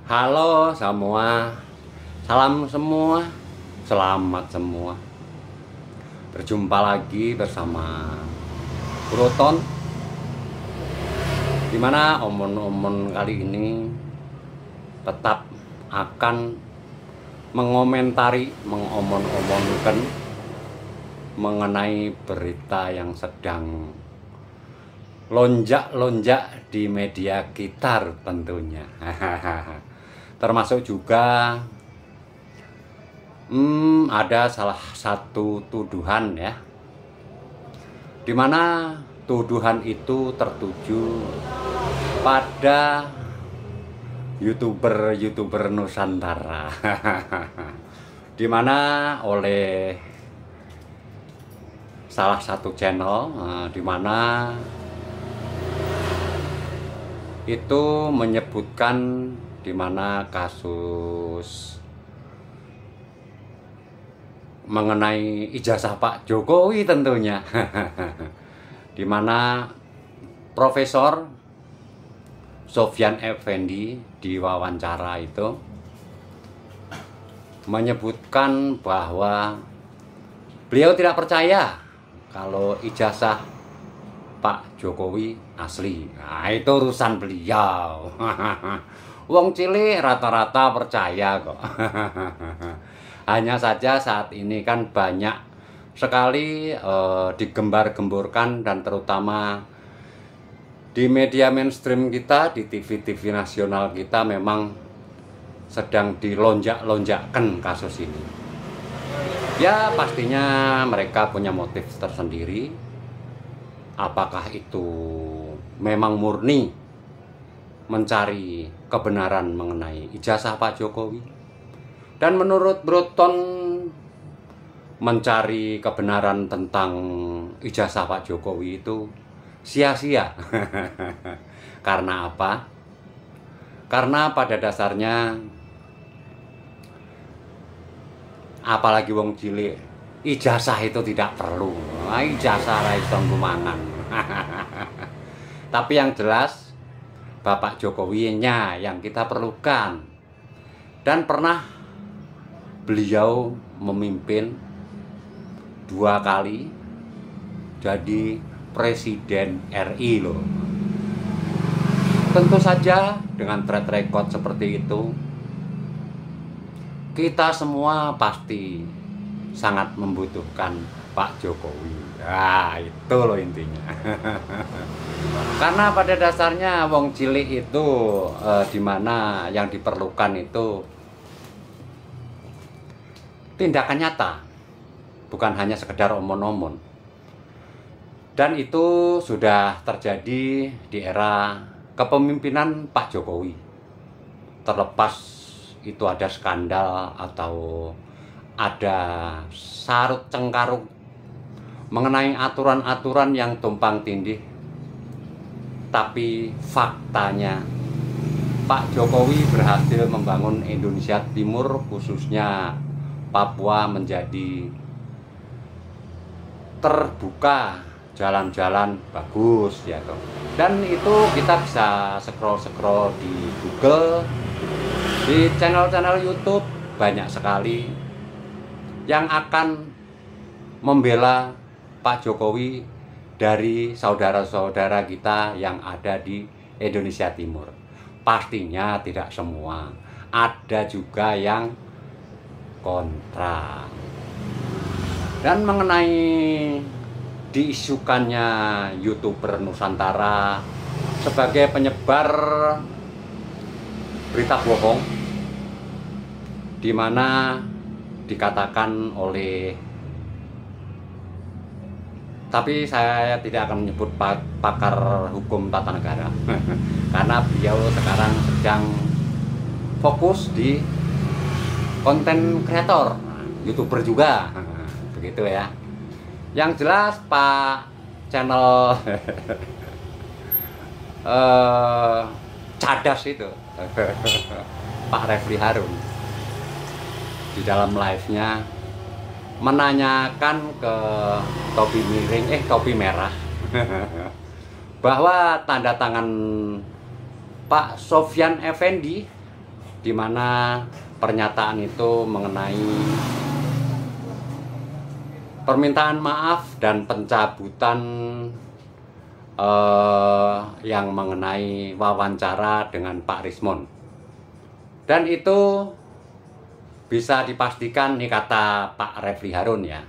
Halo semua, salam semua, selamat semua. Berjumpa lagi bersama Broton, dimana omon-omon kali ini tetap akan mengomentari, mengomon-omonkan mengenai berita yang sedang lonjak-lonjak di media gitar tentunya. Termasuk juga ada salah satu tuduhan ya, dimana tuduhan itu tertuju pada youtuber Nusantara, dimana oleh salah satu channel, dimana itu menyebutkan di mana kasus mengenai ijazah Pak Jokowi tentunya, di mana Profesor Sofyan Effendi di wawancara itu menyebutkan bahwa beliau tidak percaya kalau ijazah Pak Jokowi asli. Nah, itu urusan beliau. Wong cilik rata-rata percaya kok. Hanya saja saat ini kan banyak sekali digembar-gemborkan, dan terutama di media mainstream kita, di TV-TV nasional kita memang sedang dilonjak-lonjakkan kasus ini. Ya pastinya mereka punya motif tersendiri. Apakah itu memang murni mencari kebenaran mengenai ijazah Pak Jokowi? Dan menurut Broton, mencari kebenaran tentang ijazah Pak Jokowi itu sia-sia. Karena apa? Karena pada dasarnya, apalagi wong cilik, ijazah itu tidak perlu. Ijazah ra iso mangan. Tapi yang jelas Bapak Jokowi-nya yang kita perlukan. Dan pernah beliau memimpin 2 kali jadi Presiden RI loh. Tentu saja dengan track record seperti itu, kita semua pasti sangat membutuhkan Pak Jokowi. Nah, itu loh intinya. Karena pada dasarnya wong cilik itu dimana yang diperlukan itu tindakan nyata, bukan hanya sekedar omon-omon. Dan itu sudah terjadi di era kepemimpinan Pak Jokowi. Terlepas itu ada skandal atau ada sarut cengkarut mengenai aturan-aturan yang tumpang tindih, tapi faktanya Pak Jokowi berhasil membangun Indonesia Timur, khususnya Papua, menjadi terbuka, jalan-jalan bagus ya toh. Dan itu kita bisa scroll-scroll di Google, di channel-channel YouTube, banyak sekali yang akan membela Pak Jokowi dari saudara-saudara kita yang ada di Indonesia Timur. Pastinya tidak semua, ada juga yang kontra. Dan mengenai diisukannya YouTuber Nusantara sebagai penyebar berita bohong, di mana dikatakan oleh, tapi saya tidak akan menyebut pakar hukum tata negara karena beliau sekarang sedang fokus di konten kreator, YouTuber juga, begitu ya. Yang jelas Pak channel Cadas itu Pak Refli Harun di dalam live-nya menanyakan ke topi merah bahwa tanda tangan Pak Sofyan Effendi di mana pernyataan itu mengenai permintaan maaf dan pencabutan yang mengenai wawancara dengan Pak Rismond. Dan itu bisa dipastikan, nih kata Pak Refli Harun ya,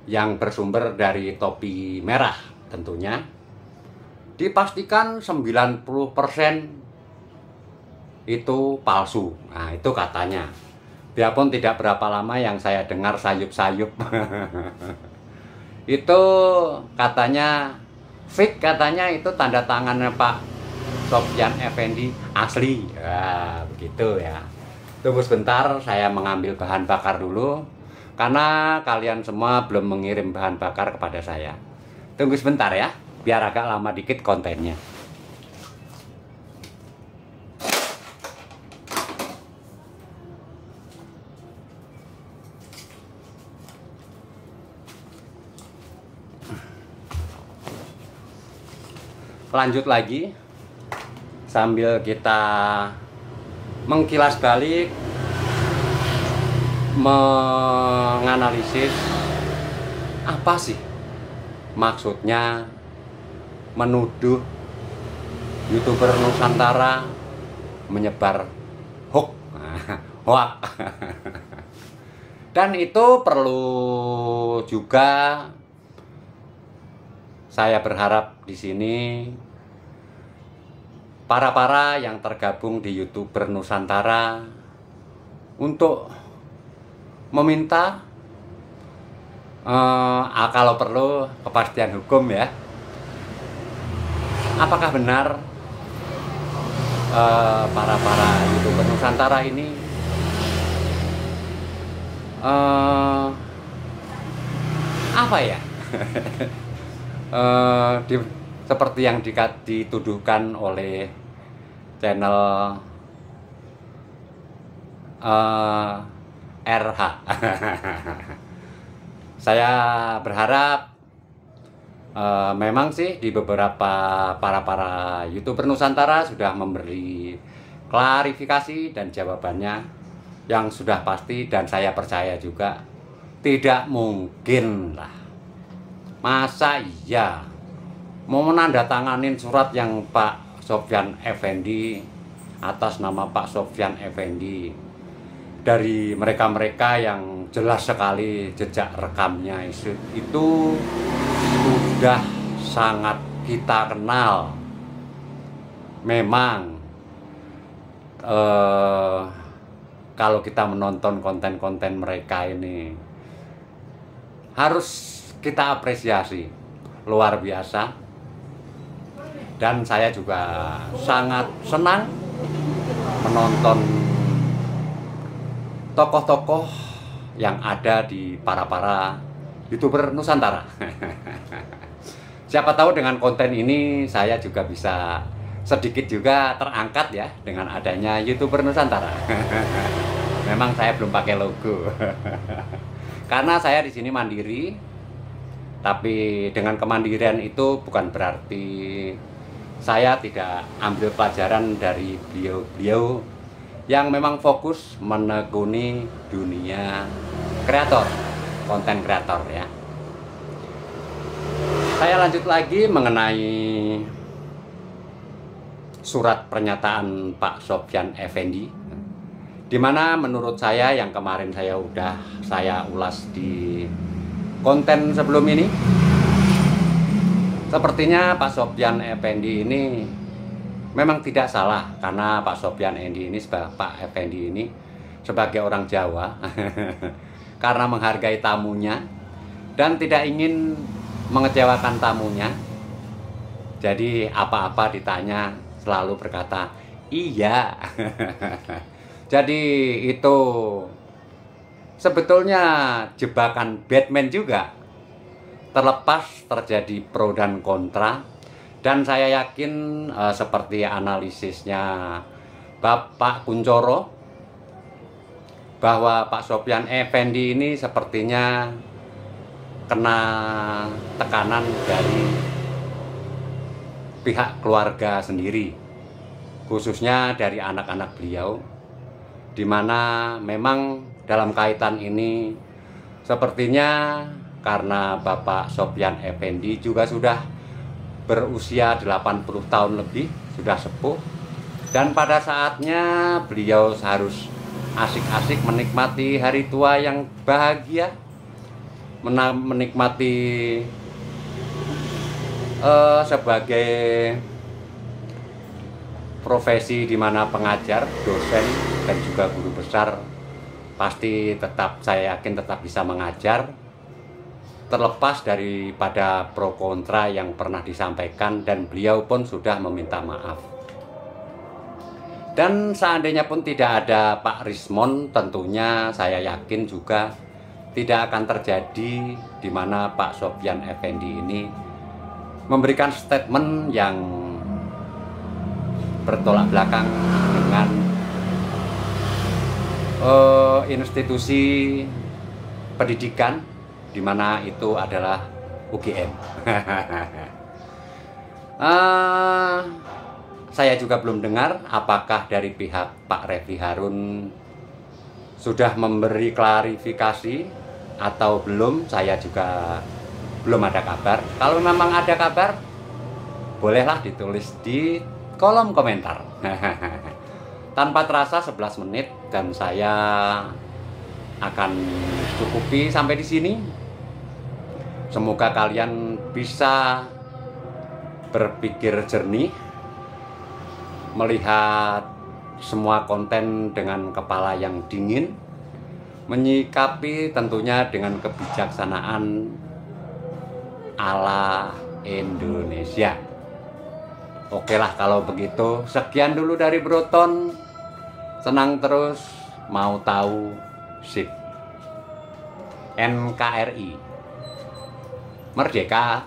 yang bersumber dari Topi Merah tentunya, dipastikan 90% itu palsu. Nah, itu katanya. Biarpun tidak berapa lama yang saya dengar sayup-sayup. Itu katanya fake, katanya itu tanda tangannya Pak Sofyan Effendi asli. Ya, begitu ya. Tunggu sebentar, saya mengambil bahan bakar dulu. Karena kalian semua belum mengirim bahan bakar kepada saya. Tunggu sebentar ya, biar agak lama dikit kontennya. Lanjut lagi sambil kita mengkilas balik, menganalisis apa sih maksudnya menuduh YouTuber Nusantara menyebar hoax. Dan itu perlu juga saya berharap di sini para yang tergabung di YouTuber Nusantara untuk meminta kalau perlu kepastian hukum ya. Apakah benar para YouTuber Nusantara ini apa ya? Seperti yang dituduhkan oleh channel RH. Saya berharap memang sih di beberapa para YouTuber Nusantara sudah memberi klarifikasi dan jawabannya yang sudah pasti, dan saya percaya juga tidak mungkin lah. Masa iya mau menandatanganin surat yang Pak Sofyan Effendi atas nama Pak Sofyan Effendi dari mereka-mereka yang jelas sekali jejak rekamnya itu sudah sangat kita kenal. Memang kalau kita menonton konten-konten mereka ini harus kita apresiasi luar biasa, dan saya juga sangat senang menonton tokoh-tokoh yang ada di para YouTuber Nusantara. Siapa tahu dengan konten ini saya juga bisa sedikit juga terangkat ya dengan adanya YouTuber Nusantara. Memang saya belum pakai logo. Karena saya di sini mandiri. Tapi dengan kemandirian itu bukan berarti saya tidak ambil pelajaran dari beliau-beliau yang memang fokus menekuni dunia kreator, konten kreator ya. Saya lanjut lagi mengenai surat pernyataan Pak Sofyan Effendi, di mana menurut saya yang kemarin saya ulas di konten sebelum ini, sepertinya Pak Sofyan Effendi ini memang tidak salah, karena Pak Sofyan Effendi ini sebagai orang Jawa karena menghargai tamunya dan tidak ingin mengecewakan tamunya, jadi apa-apa ditanya selalu berkata iya. Jadi itu sebetulnya jebakan Batman juga, terlepas terjadi pro dan kontra. Dan saya yakin seperti analisisnya Bapak Kuncoro, bahwa Pak Sofyan Effendi ini sepertinya kena tekanan dari pihak keluarga sendiri, khususnya dari anak-anak beliau, di mana memang dalam kaitan ini sepertinya karena Bapak Sopyan Effendi juga sudah berusia 80 tahun lebih, sudah sepuh, dan pada saatnya beliau harus asik-asik menikmati hari tua yang bahagia, menikmati sebagai profesi di mana pengajar, dosen, dan juga guru besar pasti tetap, saya yakin tetap bisa mengajar, terlepas daripada pro kontra yang pernah disampaikan, dan beliau pun sudah meminta maaf. Dan seandainya pun tidak ada Pak Rismon, tentunya saya yakin juga tidak akan terjadi di mana Pak Sopyan Effendi ini memberikan statement yang bertolak belakang dengan institusi pendidikan, di mana itu adalah UGM. Saya juga belum dengar apakah dari pihak Pak Refli Harun sudah memberi klarifikasi atau belum. Saya juga belum ada kabar. Kalau memang ada kabar, bolehlah ditulis di kolom komentar. Tanpa terasa 11 menit dan saya akan cukupi sampai di sini. Semoga kalian bisa berpikir jernih, melihat semua konten dengan kepala yang dingin, menyikapi tentunya dengan kebijaksanaan ala Indonesia. Oke lah kalau begitu, sekian dulu dari Broton. Senang terus, mau tahu, sip. NKRI Merdeka.